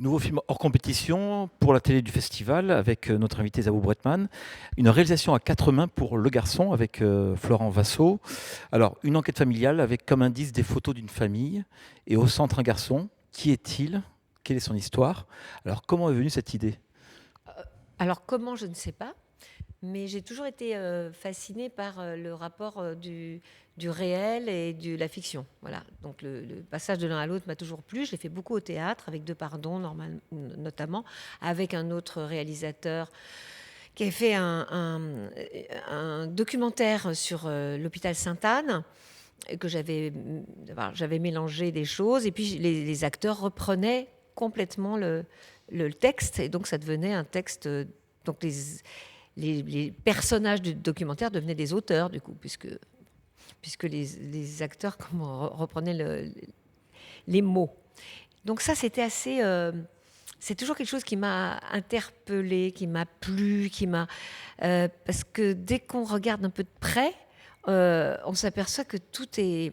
Nouveau film hors compétition pour la télé du festival avec notre invité Zabou Bretman. Une réalisation à quatre mains pour Le Garçon avec Florent Vassaux. Alors, une enquête familiale avec comme indice des photos d'une famille et au centre un garçon. Qui est-il? Quelle est son histoire? Alors, comment est venue cette idée? Alors comment, je ne sais pas, mais j'ai toujours été fascinée par le rapport du réel et de la fiction. Voilà. Donc le passage de l'un à l'autre m'a toujours plu. Je l'ai fait beaucoup au théâtre, avec Depardon notamment, avec un autre réalisateur qui a fait un documentaire sur l'hôpital Sainte-Anne, que j'avais mélangé des choses, et puis les acteurs reprenaient complètement le texte, et donc ça devenait un texte. Donc les personnages du documentaire devenaient des auteurs, du coup, puisque les acteurs reprenaient les mots. Donc ça, c'était assez. C'est toujours quelque chose qui m'a interpellée, qui m'a plu, parce que dès qu'on regarde un peu de près, on s'aperçoit que tout est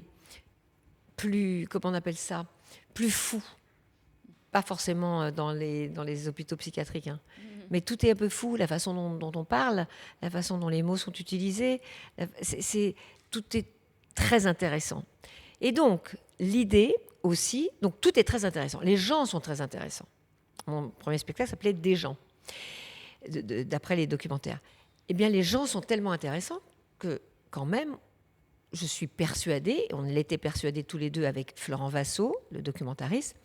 plus, comment on appelle ça, plus fou. Pas forcément dans les hôpitaux psychiatriques, hein. Mais tout est un peu fou, la façon dont on parle, la façon dont les mots sont utilisés, tout est très intéressant. Et donc, l'idée aussi, donc tout est très intéressant. Les gens sont très intéressants. Mon premier spectacle s'appelait Des gens, d'après les documentaires. Eh bien, les gens sont tellement intéressants que, quand même, je suis persuadée, on l'était persuadés tous les deux avec Florent Vassaux, le documentariste,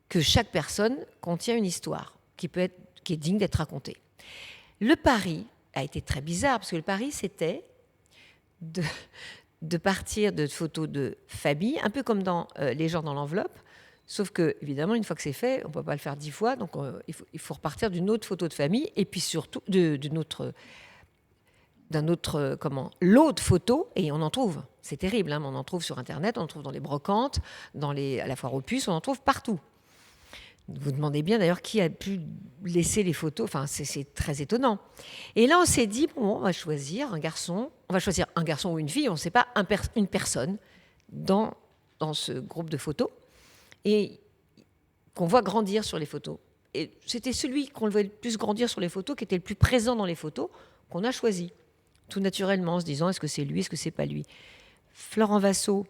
que chaque personne contient une histoire qui est digne d'être racontée. Le pari a été très bizarre, parce que le pari, c'était de partir de photos de famille, un peu comme dans Les gens dans l'enveloppe, sauf que, évidemment, une fois que c'est fait, on ne peut pas le faire 10 fois, donc il faut repartir d'une autre photo de famille, et puis surtout d'un autre lot de photos, et on en trouve. C'est terrible, hein, mais on en trouve sur Internet, on en trouve dans les brocantes, à la foire aux puces, on en trouve partout. Vous demandez bien d'ailleurs qui a pu laisser les photos. Enfin, c'est très étonnant. Et là, on s'est dit, bon, on va choisir un garçon ou une fille, on ne sait pas, une personne dans ce groupe de photos, et qu'on voit grandir sur les photos. Et c'était celui qu'on le voyait le plus grandir sur les photos, qui était le plus présent dans les photos, qu'on a choisi, tout naturellement, en se disant, est-ce que c'est lui, est-ce que c'est pas lui? Florent Vassaux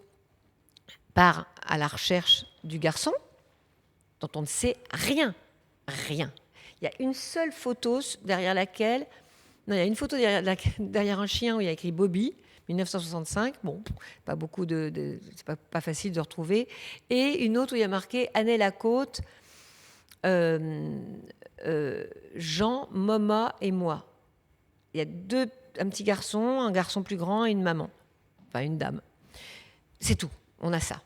part à la recherche du garçon, dont on ne sait rien. Rien. Il y a une seule photo derrière laquelle... Non, il y a une photo derrière un chien où il y a écrit Bobby, 1965. Bon, pas beaucoup c'est pas facile de retrouver. Et une autre où il y a marqué Année Lacôte, Jean, Moma et moi. Il y a un petit garçon, un garçon plus grand et une maman. Enfin, une dame. C'est tout. On a ça.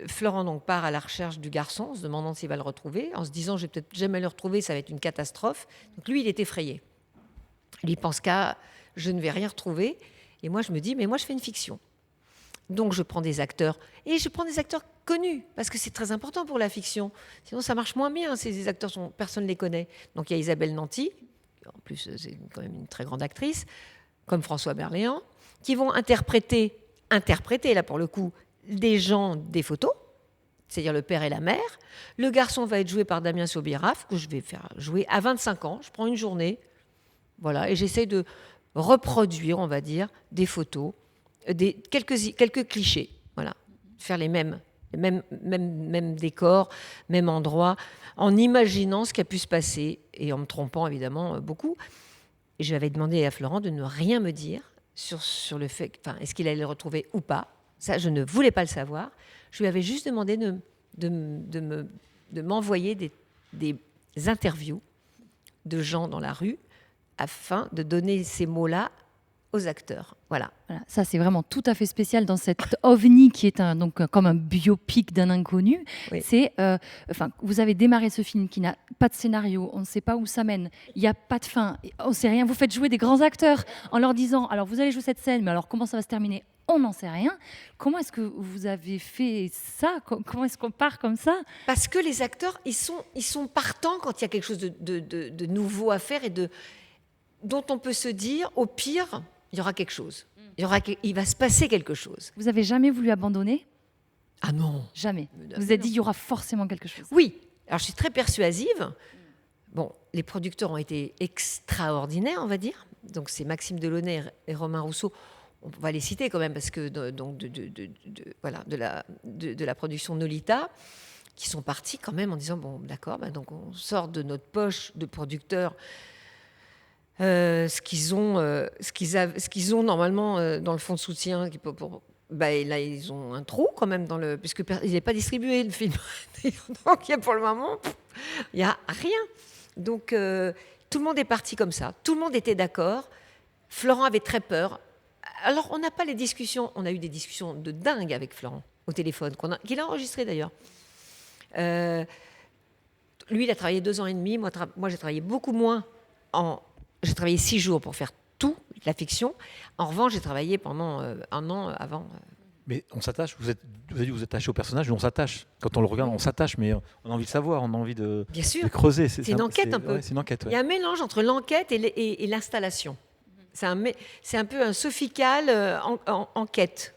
Florent donc part à la recherche du garçon, en se demandant s'il va le retrouver, en se disant je vais peut-être jamais le retrouver, ça va être une catastrophe. Donc lui, il est effrayé. Il pense je ne vais rien retrouver. Et moi, je me dis, mais moi, je fais une fiction. Donc je prends des acteurs, et je prends des acteurs connus, parce que c'est très important pour la fiction. Sinon, ça marche moins bien, ces acteurs, personne ne les connaît. Donc il y a Isabelle Nanty, en plus, c'est quand même une très grande actrice, comme François Berléand, qui vont interpréter, là pour le coup, des gens des photos, c'est-à-dire le père et la mère. Le garçon va être joué par Damien Sobiraf, que je vais faire jouer à 25 ans. Je prends une journée, voilà, et j'essaie de reproduire, on va dire, des photos, quelques clichés, voilà, faire les mêmes décors, même endroits, en imaginant ce qui a pu se passer, et en me trompant évidemment beaucoup. Et j'avais demandé à Florent de ne rien me dire sur le fait, est-ce qu'il allait le retrouver ou pas. Ça, je ne voulais pas le savoir. Je lui avais juste demandé de m'envoyer des interviews de gens dans la rue afin de donner ces mots-là aux acteurs. Voilà. Voilà, ça, c'est vraiment tout à fait spécial dans cette OVNI qui est comme un biopic d'un inconnu. Oui. Vous avez démarré ce film qui n'a pas de scénario, on ne sait pas où ça mène, il n'y a pas de fin, on ne sait rien. Vous faites jouer des grands acteurs en leur disant, alors vous allez jouer cette scène, mais alors comment ça va se terminer? On n'en sait rien. Comment est-ce que vous avez fait ça? Comment est-ce qu'on part comme ça? Parce que les acteurs, ils sont partants quand il y a quelque chose de nouveau à faire et dont on peut se dire, au pire, il y aura quelque chose. Il va se passer quelque chose. Vous avez jamais voulu abandonner? Ah non. Jamais. Mais Vous vous êtes non. dit, il y aura forcément quelque chose. Oui, alors je suis très persuasive. Bon, les producteurs ont été extraordinaires, on va dire. Donc c'est Maxime Delaunay et Romain Rousseau. On va les citer quand même parce que voilà, de la production Nolita, qui sont partis quand même en disant bon, d'accord, donc on sort de notre poche de producteurs ce qu'ils ont normalement dans le fonds de soutien et là, ils ont un trou quand même puisque il n'est pas distribué le film. Donc, pour le moment, il n'y a rien. Donc, tout le monde est parti comme ça. Tout le monde était d'accord. Florent avait très peur. Alors, on n'a pas les discussions. On a eu des discussions de dingue avec Florent au téléphone, qu'il a enregistré d'ailleurs. Lui, il a travaillé 2 ans et demi. Moi, j'ai travaillé beaucoup moins. J'ai travaillé 6 jours pour faire tout, la fiction. En revanche, j'ai travaillé pendant 1 an avant. Mais on s'attache, vous avez dit que vous êtes attaché au personnage, mais on s'attache. Quand on le regarde, on s'attache, mais on a envie de savoir, on a envie de Bien sûr. creuser. C'est une enquête un peu. Ouais, c'est une enquête, ouais. Il y a un mélange entre l'enquête et l'installation. C'est un peu un Sophical enquête.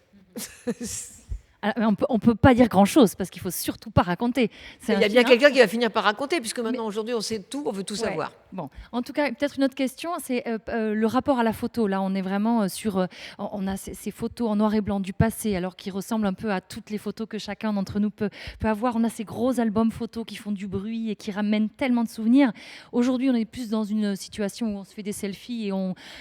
Alors, on peut pas dire grand-chose parce qu'il faut surtout pas raconter. Il y a bien quelqu'un qui va finir par raconter, puisque maintenant, aujourd'hui, on sait tout, on veut tout savoir. Bon, en tout cas, peut-être une autre question, c'est le rapport à la photo. Là, on est vraiment sur... on a ces photos en noir et blanc du passé, alors qui ressemblent un peu à toutes les photos que chacun d'entre nous peut avoir. On a ces gros albums photos qui font du bruit et qui ramènent tellement de souvenirs. Aujourd'hui, on est plus dans une situation où on se fait des selfies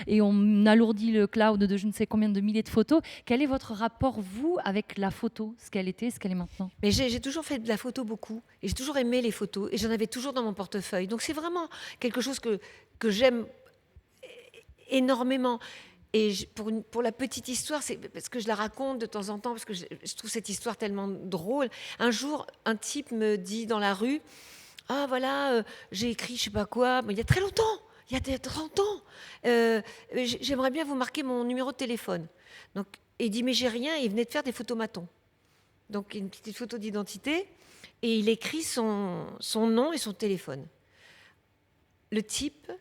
et on alourdit le cloud de je ne sais combien de milliers de photos. Quel est votre rapport, vous, avec la photo, ce qu'elle était, ce qu'elle est maintenant? Mais j'ai toujours fait de la photo beaucoup, et j'ai toujours aimé les photos, et j'en avais toujours dans mon portefeuille. Donc c'est vraiment quelque chose que j'aime énormément. Et pour la petite histoire, c'est parce que je la raconte de temps en temps, parce que je trouve cette histoire tellement drôle. Un jour, un type me dit dans la rue, « Ah voilà, j'ai écrit je sais pas quoi, mais il y a très longtemps, il y a 30 ans, j'aimerais bien vous marquer mon numéro de téléphone. » Donc, il dit « Mais j'ai rien », et il venait de faire des photomatons. Donc une petite photo d'identité, et il écrit son nom et son téléphone. Le type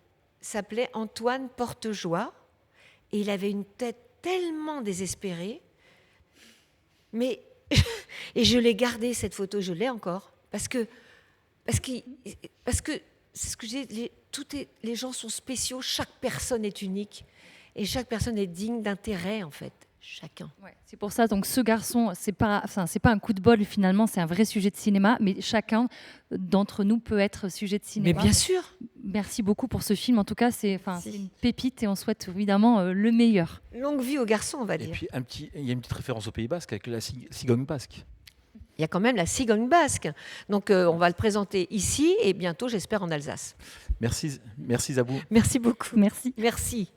s'appelait Antoine Portejoie, et il avait une tête tellement désespérée, mais et je l'ai gardée, cette photo, je l'ai encore, parce que c'est ce que j'ai dit, les gens sont spéciaux, chaque personne est unique, et chaque personne est digne d'intérêt, en fait. Chacun. Ouais, c'est pour ça, donc ce garçon, c'est pas un coup de bol finalement, c'est un vrai sujet de cinéma, mais chacun d'entre nous peut être sujet de cinéma. Mais bien sûr. Merci beaucoup pour ce film. En tout cas, c'est une pépite et on souhaite évidemment le meilleur. Longue vie aux garçons, on va Et dire. puis il y a une petite référence au Pays Basque avec la cigogne basque. Il y a quand même la cigogne basque. Donc on va le présenter ici et bientôt, j'espère, en Alsace. Merci Zabou. Merci beaucoup. Merci. Merci.